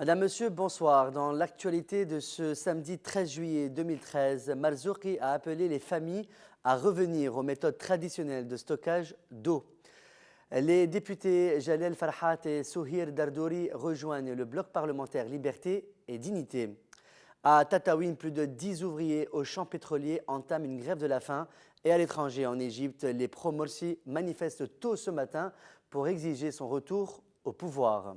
Madame, Monsieur, bonsoir. Dans l'actualité de ce samedi 13 juillet 2013, Marzouki a appelé les familles à revenir aux méthodes traditionnelles de stockage d'eau. Les députés Jalel Farhat et Souhir Dardouri rejoignent le bloc parlementaire Liberté et Dignité. À Tataouine, plus de 10 ouvriers au champ pétrolier entament une grève de la faim. Et à l'étranger, en Égypte, les pro-Morsi manifestent tôt ce matin pour exiger son retour au pouvoir.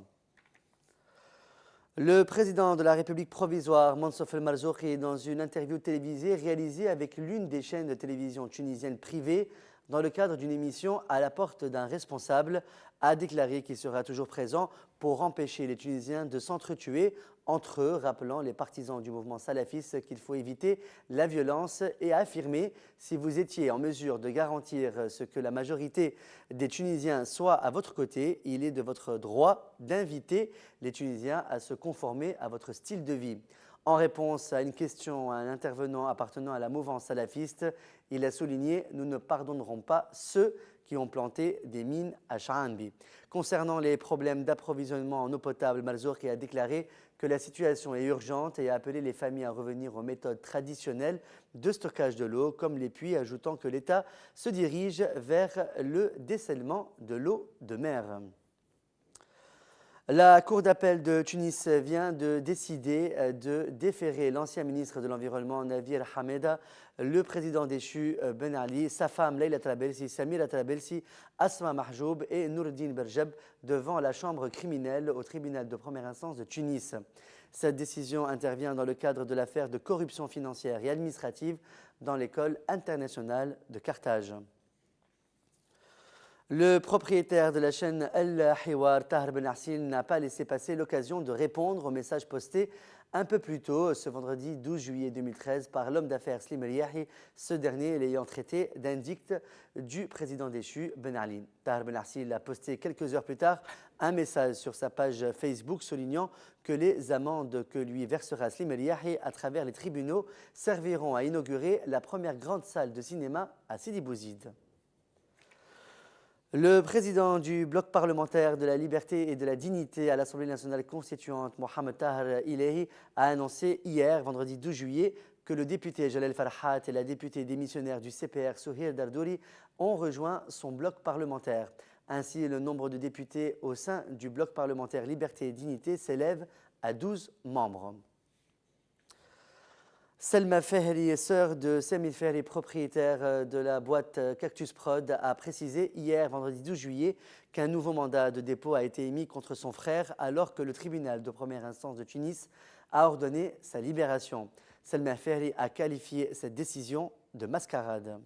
Le président de la République provisoire, Mansour El-Marzouki, dans une interview télévisée réalisée avec l'une des chaînes de télévision tunisiennes privées, dans le cadre d'une émission à la porte d'un responsable, a déclaré qu'il sera toujours présent pour empêcher les Tunisiens de s'entretuer entre eux, rappelant les partisans du mouvement salafiste qu'il faut éviter la violence et a affirmé « Si vous étiez en mesure de garantir ce que la majorité des Tunisiens soit à votre côté, il est de votre droit d'inviter les Tunisiens à se conformer à votre style de vie ». En réponse à une question à un intervenant appartenant à la mouvance salafiste, il a souligné « Nous ne pardonnerons pas ceux qui ont planté des mines à Chaanbi ». Concernant les problèmes d'approvisionnement en eau potable, Marzouki a déclaré que la situation est urgente et a appelé les familles à revenir aux méthodes traditionnelles de stockage de l'eau, comme les puits, ajoutant que l'État se dirige vers le dessalement de l'eau de mer. La Cour d'appel de Tunis vient de décider de déférer l'ancien ministre de l'Environnement Navir Hameda, le président déchu Ben Ali, sa femme Leila Trabelsi, Samira Trabelsi, Asma Mahjoub et Noureddin Berjab devant la chambre criminelle au tribunal de première instance de Tunis. Cette décision intervient dans le cadre de l'affaire de corruption financière et administrative dans l'école internationale de Carthage. Le propriétaire de la chaîne El-Hiwar, Tahar Ben Arsil, n'a pas laissé passer l'occasion de répondre au message posté un peu plus tôt, ce vendredi 12 juillet 2013, par l'homme d'affaires Slim El-Yahi, ce dernier l'ayant traité d'indict du président déchu Ben Ali. Tahar Ben Arsil a posté quelques heures plus tard un message sur sa page Facebook soulignant que les amendes que lui versera Slim El-Yahi à travers les tribunaux serviront à inaugurer la première grande salle de cinéma à Sidi Bouzid. Le président du bloc parlementaire de la liberté et de la dignité à l'Assemblée nationale constituante, Mohamed Tahar Ilahi, a annoncé hier, vendredi 12 juillet, que le député Jalel Farhat et la députée démissionnaire du CPR, Souhir Dardouri, ont rejoint son bloc parlementaire. Ainsi, le nombre de députés au sein du bloc parlementaire liberté et dignité s'élève à 12 membres. Selma Fehri, sœur de Semil Fehri, propriétaire de la boîte Cactus Prod, a précisé hier, vendredi 12 juillet, qu'un nouveau mandat de dépôt a été émis contre son frère alors que le tribunal de première instance de Tunis a ordonné sa libération. Selma Fehri a qualifié cette décision de mascarade.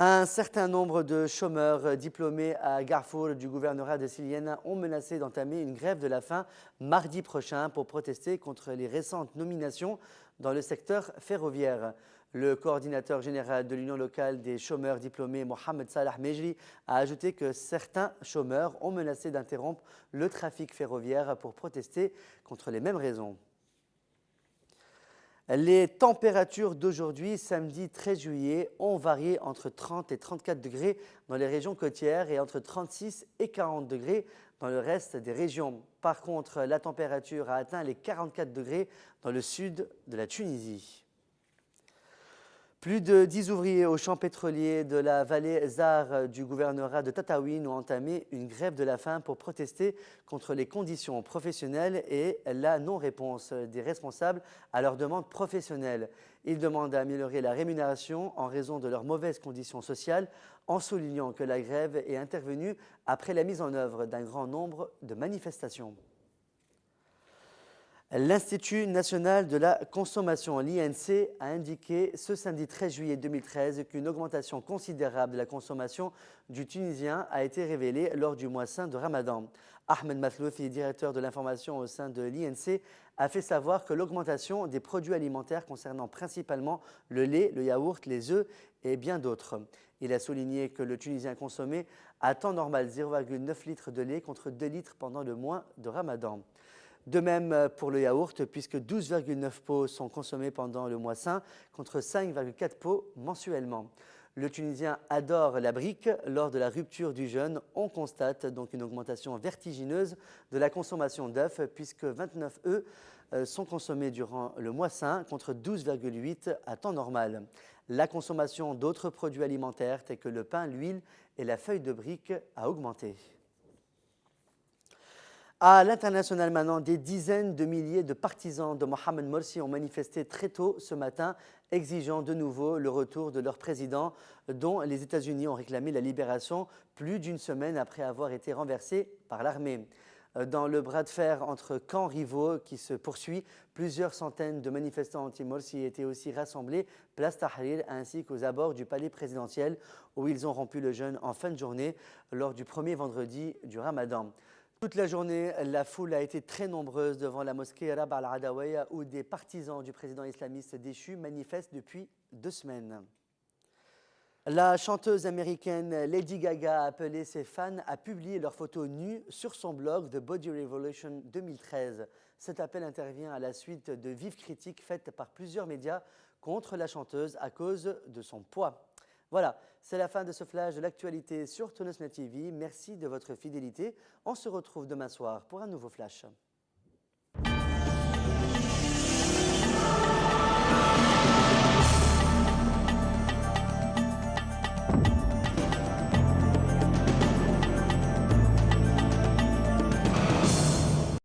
Un certain nombre de chômeurs diplômés à Garfour du gouvernorat de Silienne ont menacé d'entamer une grève de la faim mardi prochain pour protester contre les récentes nominations dans le secteur ferroviaire. Le coordinateur général de l'Union locale des chômeurs diplômés, Mohamed Salah Mejri, a ajouté que certains chômeurs ont menacé d'interrompre le trafic ferroviaire pour protester contre les mêmes raisons. Les températures d'aujourd'hui, samedi 13 juillet, ont varié entre 30 et 34 degrés dans les régions côtières et entre 36 et 40 degrés dans le reste des régions. Par contre, la température a atteint les 44 degrés dans le sud de la Tunisie. Plus de 10 ouvriers au champ pétrolier de la vallée Zar du gouvernorat de Tataouine ont entamé une grève de la faim pour protester contre les conditions professionnelles et la non-réponse des responsables à leurs demandes professionnelles. Ils demandent à améliorer la rémunération en raison de leurs mauvaises conditions sociales, en soulignant que la grève est intervenue après la mise en œuvre d'un grand nombre de manifestations. L'Institut national de la consommation, l'INC, a indiqué ce samedi 13 juillet 2013 qu'une augmentation considérable de la consommation du Tunisien a été révélée lors du mois saint de Ramadan. Ahmed Mathlouthi, directeur de l'information au sein de l'INC, a fait savoir que l'augmentation des produits alimentaires concernant principalement le lait, le yaourt, les œufs et bien d'autres. Il a souligné que le Tunisien consommait à temps normal 0,9 litres de lait contre 2 litres pendant le mois de Ramadan. De même pour le yaourt, puisque 12,9 pots sont consommés pendant le mois saint, contre 5,4 pots mensuellement. Le Tunisien adore la brique. Lors de la rupture du jeûne, on constate donc une augmentation vertigineuse de la consommation d'œufs, puisque 29 œufs sont consommés durant le mois saint, contre 12,8 à temps normal. La consommation d'autres produits alimentaires, tels que le pain, l'huile et la feuille de brique, a augmenté. À l'international maintenant, des dizaines de milliers de partisans de Mohamed Morsi ont manifesté très tôt ce matin, exigeant de nouveau le retour de leur président, dont les États-Unis ont réclamé la libération plus d'une semaine après avoir été renversé par l'armée. Dans le bras de fer entre camps rivaux qui se poursuit, plusieurs centaines de manifestants anti-Morsi étaient aussi rassemblés place Tahrir ainsi qu'aux abords du palais présidentiel, où ils ont rompu le jeûne en fin de journée lors du premier vendredi du Ramadan. Toute la journée, la foule a été très nombreuse devant la mosquée Rab'a al-Adawiya où des partisans du président islamiste déchu manifestent depuis 2 semaines. La chanteuse américaine Lady Gaga a appelé ses fans à publier leurs photos nues sur son blog The Body Revolution 2013. Cet appel intervient à la suite de vives critiques faites par plusieurs médias contre la chanteuse à cause de son poids. Voilà, c'est la fin de ce flash de l'actualité sur Tunisnet TV. Merci de votre fidélité. On se retrouve demain soir pour un nouveau flash.